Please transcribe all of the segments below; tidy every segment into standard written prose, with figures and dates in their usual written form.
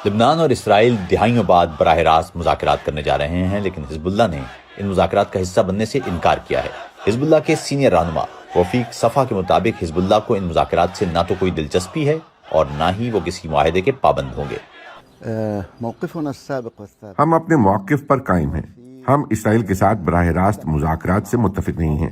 لبنان اور اسرائیل دہائیوں بعد براہ راست مذاکرات کرنے جا رہے ہیں، لیکن حزب اللہ نے ان مذاکرات کا حصہ بننے سے انکار کیا ہے۔ حزب اللہ کے سینئر رہنما رفیق صفا کے مطابق حزب اللہ کو ان مذاکرات سے نہ تو کوئی دلچسپی ہے اور نہ ہی وہ کسی معاہدے کے پابند ہوں گے۔ ہم اپنے موقف پر قائم ہیں۔ ہم اسرائیل کے ساتھ براہ راست مذاکرات سے متفق نہیں ہیں۔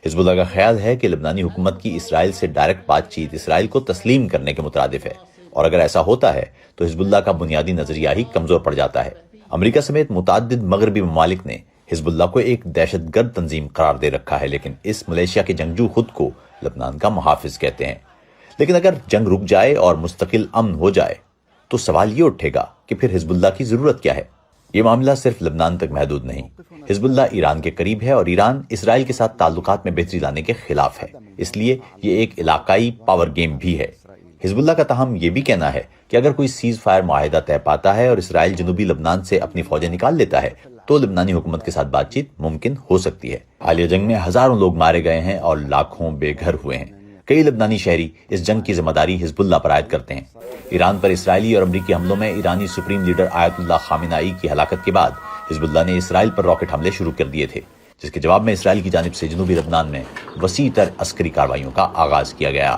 حزب اللہ کا خیال ہے کہ لبنانی حکومت کی اسرائیل سے ڈائریکٹ بات چیت اسرائیل کو تسلیم کرنے کے مترادف ہے، اور اگر ایسا ہوتا ہے تو حزب اللہ کا بنیادی نظریہ ہی کمزور پڑ جاتا ہے۔ امریکہ سمیت متعدد مغربی ممالک نے حزب اللہ کو ایک دہشت گرد تنظیم قرار دے رکھا ہے، لیکن اس ملیشیا کے جنگجو خود کو لبنان کا محافظ کہتے ہیں۔ لیکن اگر جنگ رک جائے اور مستقل امن ہو جائے تو سوال یہ اٹھے گا کہ پھر حزب اللہ کی ضرورت کیا ہے؟ یہ معاملہ صرف لبنان تک محدود نہیں۔ حزب اللہ ایران کے قریب ہے اور ایران اسرائیل کے ساتھ تعلقات میں بہتری لانے کے خلاف ہے، اس لیے یہ ایک علاقائی پاور گیم بھی ہے۔ حزب اللہ کا تاہم یہ بھی کہنا ہے کہ اگر کوئی سیز فائر معاہدہ طے پاتا ہے اور اسرائیل جنوبی لبنان سے اپنی فوجیں نکال لیتا ہے تو لبنانی حکومت کے ساتھ بات چیت ممکن ہو سکتی ہے۔ حالیہ جنگ میں ہزاروں لوگ مارے گئے ہیں اور لاکھوں بے گھر ہوئے ہیں۔ کئی لبنانی شہری اس جنگ کی ذمہ داری حزب اللہ پر عائد کرتے ہیں۔ ایران پر اسرائیلی اور امریکی حملوں میں ایرانی سپریم لیڈر آیت اللہ خامنہ ای کی ہلاکت کے بعد حزب اللہ نے اسرائیل پر راکٹ حملے شروع کر دیے تھے، جس کے جواب میں اسرائیل کی جانب سے جنوبی لبنان میں وسیع تر عسکری کارروائیوں کا آغاز کیا گیا۔